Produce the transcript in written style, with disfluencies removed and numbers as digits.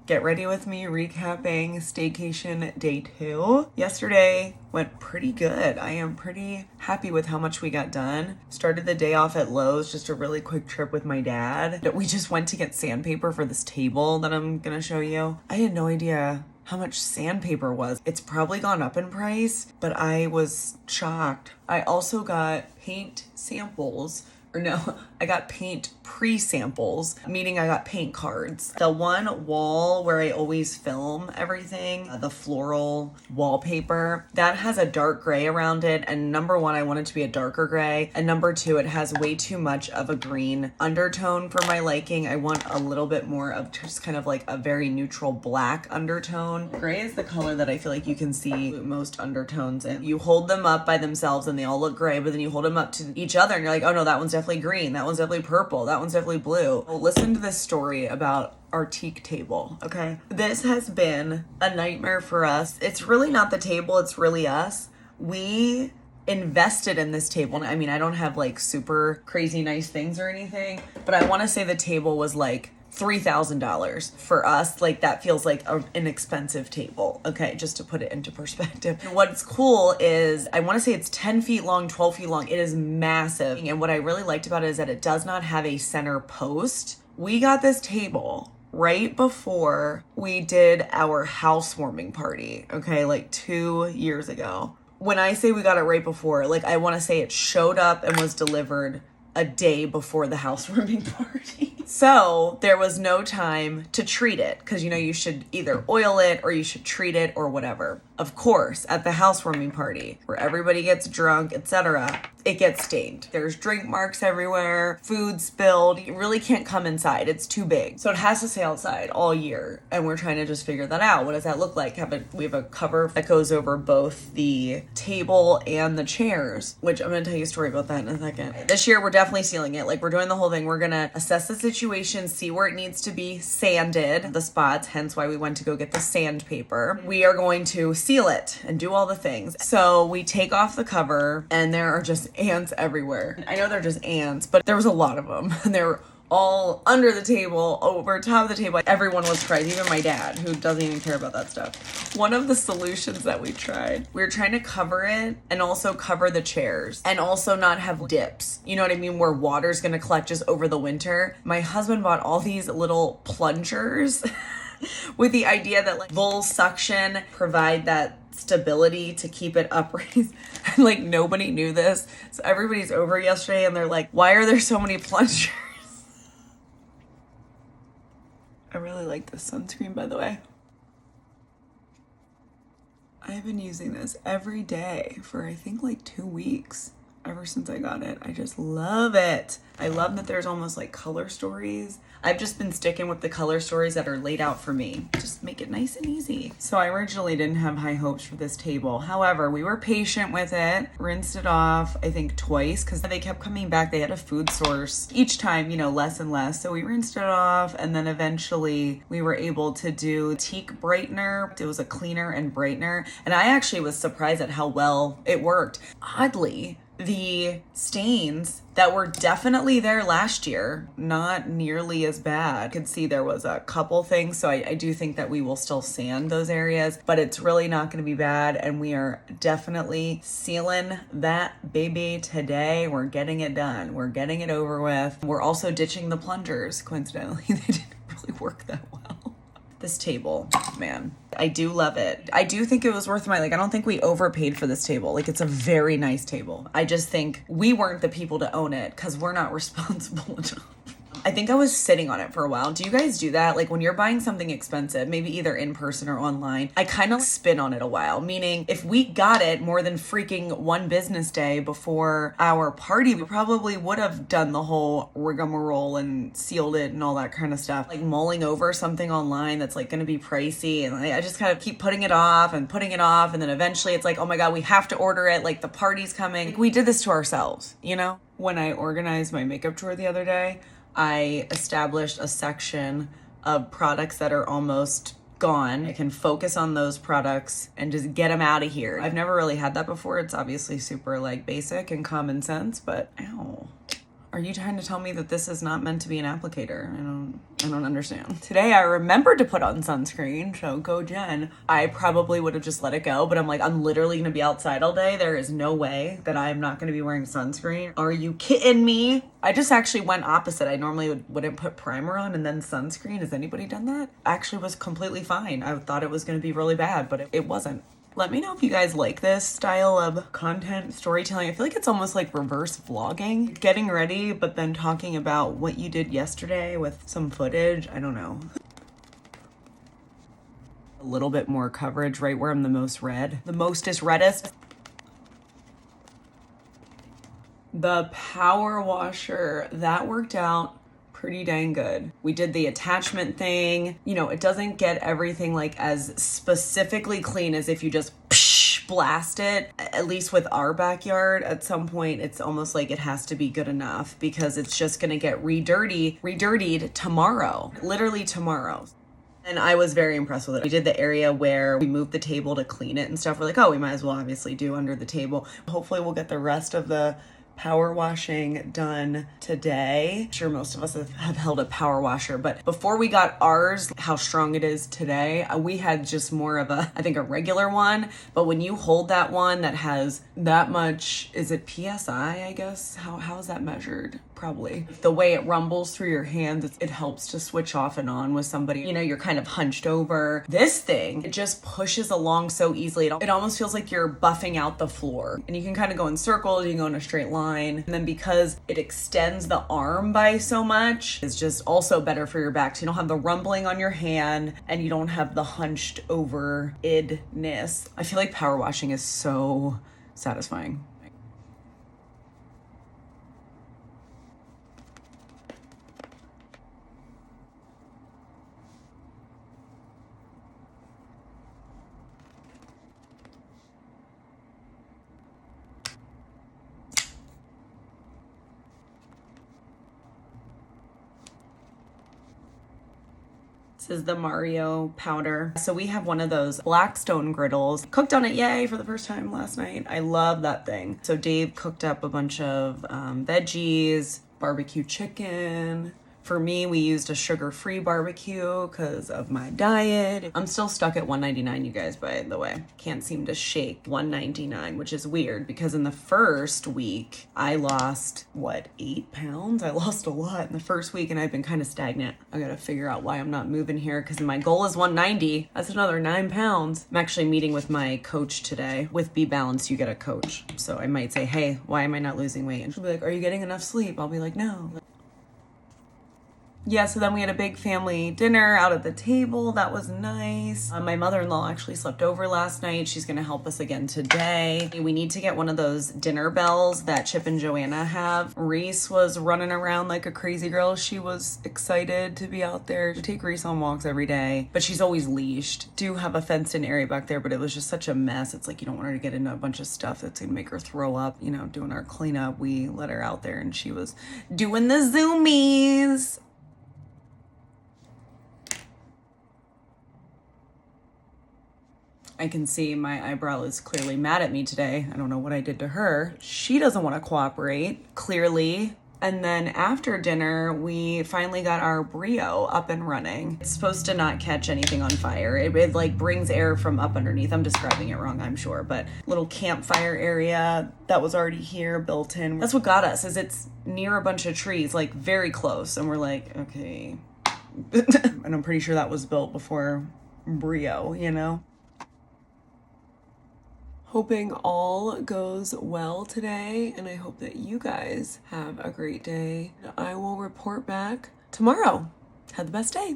Get ready with me recapping Staycation Day 2. Yesterday went pretty good. I am pretty happy with how much we got done. Started the day off at Lowe's, just a really quick trip with my dad. We just went to get sandpaper for this table that I'm gonna show you. I had no idea how much sandpaper was. It's probably gone up in price, but I was shocked. I also got paint samples. I got paint pre-samples, meaning I got paint cards. The one wall where I always film everything, the floral wallpaper, that has a dark gray around it. And number one, I want it to be a darker gray. And number two, it has way too much of a green undertone for my liking. I want a little bit more of just kind of like a very neutral black undertone. Gray is the color that I feel like you can see most undertones in. You hold them up by themselves and they all look gray, but then you hold them up to each other and you're like, oh no, that one's definitely green, that one's definitely purple, that one's definitely blue. Well, listen to this story about our teak table, okay? This has been a nightmare for us. It's really not the table, it's really us. We invested in this table. I mean, I don't have like super crazy nice things or anything, but I want to say the table was like $3,000 for us. Like that feels like an expensive table. Okay, just to put it into perspective. And what's cool is I want to say it's 10 feet long, 12 feet long. It is massive. And what I really liked about it is that it does not have a center post. We got this table right before we did our housewarming party. Okay, like 2 years ago. When I say we got it right before, like I want to say it showed up and was delivered a day before the housewarming party. So there was no time to treat it because, you know, you should either oil it or you should treat it or whatever. Of course, at the housewarming party where everybody gets drunk, etc., it gets stained. There's drink marks everywhere, food spilled. You really can't come inside. It's too big. So it has to stay outside all year. And we're trying to just figure that out. What does that look like? We have a cover that goes over both the table and the chairs, which I'm going to tell you a story about that in a second. This year, we're definitely sealing it. Like we're doing the whole thing. We're going to assess the situation, see where it needs to be sanded, the spots, hence why we went to go get the sandpaper. We are going to seal it and do all the things. So we take off the cover and there are just ants everywhere. I know they're just ants, but there was a lot of them and they were all under the table, over top of the table. Everyone was crazy, even my dad, who doesn't even care about that stuff. One of the solutions that we were trying to cover it and also cover the chairs and also not have dips. You know what I mean? Where water's gonna collect just over the winter. My husband bought all these little plungers with the idea that like they'll suction, provide that stability to keep it upraised. And like nobody knew this. So everybody's over yesterday and they're like, why are there so many plungers? I really like this sunscreen, by the way. I've been using this every day for I think like 2 weeks ever since I got it. I just love it. I love that there's almost like color stories. I've just been sticking with the color stories that are laid out for me. Just make it nice and easy. So I originally didn't have high hopes for this table. However, we were patient with it, rinsed it off, I think twice, because they kept coming back. They had a food source each time, you know, less and less. So we rinsed it off and then eventually we were able to do teak brightener. It was a cleaner and brightener. And I actually was surprised at how well it worked. Oddly, the stains that were definitely there last year, not nearly as bad. I could see there was a couple things, so I do think that we will still sand those areas, but it's really not going to be bad, and we are definitely sealing that baby today. We're getting it done. We're getting it over with. We're also ditching the plungers. Coincidentally, they didn't really work that well. This table, man, I do love it. I do think it was worth I don't think we overpaid for this table. Like, it's a very nice table. I just think we weren't the people to own it because we're not responsible enough. I think I was sitting on it for a while. Do you guys do that? Like when you're buying something expensive, maybe either in person or online, I kind of spin on it a while. Meaning if we got it more than freaking one business day before our party, we probably would have done the whole rigmarole and sealed it and all that kind of stuff. Like mulling over something online that's like going to be pricey. And I just kind of keep putting it off. And then eventually it's like, oh my God, we have to order it. Like the party's coming. Like, we did this to ourselves, you know? When I organized my makeup drawer the other day, I established a section of products that are almost gone. I can focus on those products and just get them out of here. I've never really had that before. It's obviously super like basic and common sense, but ow. Are you trying to tell me that this is not meant to be an applicator? I don't understand. Today I remembered to put on sunscreen, so go Jen. I probably would have just let it go, but I'm like, I'm literally gonna be outside all day. There is no way that I'm not gonna be wearing sunscreen. Are you kidding me? I just actually went opposite. I normally wouldn't put primer on and then sunscreen. Has anybody done that? Actually was completely fine. I thought it was gonna be really bad, but it wasn't. Let me know if you guys like this style of content storytelling. I feel like it's almost like reverse vlogging. Getting ready, but then talking about what you did yesterday with some footage. I don't know. A little bit more coverage right where I'm the most red. The mostest reddest. The power washer, that worked out pretty dang good. We did the attachment thing. You know, it doesn't get everything like as specifically clean as if you just blast it. At least with our backyard, at some point it's almost like it has to be good enough because it's just gonna get redirtied tomorrow. Literally tomorrow. And I was very impressed with it. We did the area where we moved the table to clean it and stuff. We're like, oh, we might as well obviously do under the table. Hopefully we'll get the rest of the power washing done today. I'm sure most of us have held a power washer, but before we got ours, how strong it is today, we had just more of a, I think a regular one, but when you hold that one that has that much, is it PSI, I guess? How is that measured? Probably. The way it rumbles through your hands, it helps to switch off and on with somebody. You know, you're kind of hunched over. This thing, it just pushes along so easily. It almost feels like you're buffing out the floor. And you can kind of go in circles, you can go in a straight line. And then because it extends the arm by so much, it's just also better for your back. So you don't have the rumbling on your hand and you don't have the hunched over idness. I feel like power washing is so satisfying. This is the Mario powder. So we have one of those Blackstone griddles. Cooked on it, yay, for the first time last night. I love that thing. So Dave cooked up a bunch of veggies, barbecue chicken. For me, we used a sugar-free barbecue because of my diet. I'm still stuck at $1.99, you guys, by the way. Can't seem to shake $1.99, which is weird because in the first week, I lost, 8 pounds? I lost a lot in the first week and I've been kind of stagnant. I gotta figure out why I'm not moving here because my goal is 190. That's another 9 pounds. I'm actually meeting with my coach today. With Be Balanced, you get a coach. So I might say, hey, why am I not losing weight? And she'll be like, are you getting enough sleep? I'll be like, no. Yeah, so then we had a big family dinner out at the table. That was nice. My mother-in-law actually slept over last night. She's gonna help us again today. We need to get one of those dinner bells that Chip and Joanna have. Reese was running around like a crazy girl. She was excited to be out there. We take Reese on walks every day, but she's always leashed. Do have a fenced-in area back there, but it was just such a mess. It's like you don't want her to get into a bunch of stuff that's gonna make her throw up. You know, doing our cleanup, we let her out there and she was doing the zoomies. I can see my eyebrow is clearly mad at me today. I don't know what I did to her. She doesn't want to cooperate, clearly. And then after dinner, we finally got our Brio up and running. It's supposed to not catch anything on fire. It like brings air from up underneath. I'm describing it wrong, I'm sure, but little campfire area that was already here, built in. That's what got us, is it's near a bunch of trees, like very close. And we're like, okay. And I'm pretty sure that was built before Brio, you know? Hoping all goes well today, and I hope that you guys have a great day. I will report back tomorrow. Have the best day.